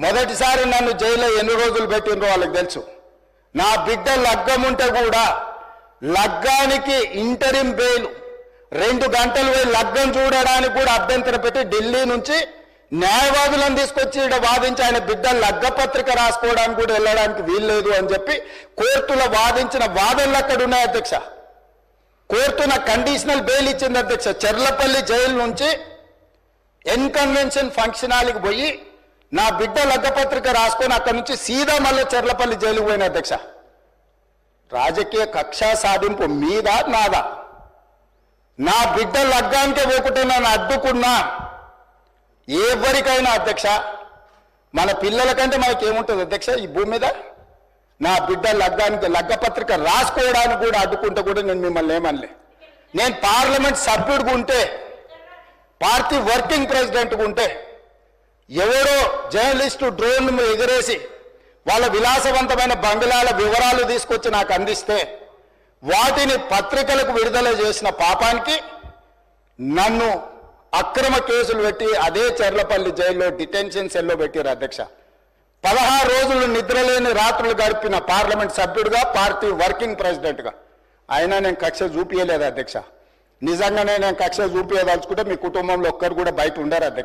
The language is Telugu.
మొదటిసారి నన్ను జైల్లో ఎన్ని రోజులు పెట్టినరో వాళ్ళకి తెలుసు. నా బిడ్డ లగ్గం ఉంటే కూడా లగ్గానికి ఇంటరిం బెయిల్ 2 గంటలు పోయి లగ్గం చూడడానికి కూడా అభ్యంతరం పెట్టి ఢిల్లీ నుంచి న్యాయవాదులను తీసుకొచ్చి ఇక్కడ వాదించి ఆయన బిడ్డ లగ్గపత్రిక రాసుకోవడానికి కూడా వెళ్ళడానికి వీల్లేదు అని చెప్పి కోర్టులో వాదించిన వాదనలు అక్కడ ఉన్నాయి అధ్యక్ష. కోర్టు నాకు కండిషనల్ బెయిల్ ఇచ్చింది అధ్యక్ష. చెర్లపల్లి జైలు నుంచి ఎన్కన్వెన్షన్ ఫంక్షన్ హాల్కి పోయి నా బిడ్డ లగ్గపత్రిక రాసుకొని అక్కడి నుంచి సీదా మళ్ళీ చెర్లపల్లి జైలుకు పోయిన అధ్యక్ష. రాజకీయ కక్ష సాధింపు మీద నాదా? నా బిడ్డ లగ్గానికే పోకుంటే నన్ను అడ్డుకున్నా ఎవరికైనా అధ్యక్ష, మన పిల్లల కంటే మనకేముంటుంది అధ్యక్ష ఈ భూమి మీద? నా బిడ్డ లగ్గానికి లగ్గపత్రిక రాసుకోవడానికి కూడా అడ్డుకుంటే కూడా నేను మిమ్మల్ని ఏమనలే. నేను పార్లమెంట్ సభ్యుడిగా ఉంటే, పార్టీ వర్కింగ్ ప్రెసిడెంట్గా ఉంటే ఎవరో జర్నలిస్టు డ్రోన్ ఎగరేసి వాళ్ళ విలాసవంతమైన బంగ్లాల వివరాలు తీసుకొచ్చి నాకు అందిస్తే వాటిని పత్రికలకు విడుదల చేసిన పాపానికి నన్ను అక్రమ కేసులు పెట్టి అదే చెర్లపల్లి జైల్లో డిటెన్షన్ సెల్లో పెట్టారు అధ్యక్ష. 16 రోజులు నిద్రలేని రాత్రులు గడిపిన పార్లమెంట్ సభ్యుడిగా, పార్టీ వర్కింగ్ ప్రెసిడెంట్గా అయినా నేను కక్ష చూపించలేదు అధ్యక్ష. నిజంగానే నేను కక్ష చూపించదలుచుకుంటే మీ కుటుంబంలో ఒక్కరు కూడా బయట ఉండరు అధ్యక్ష.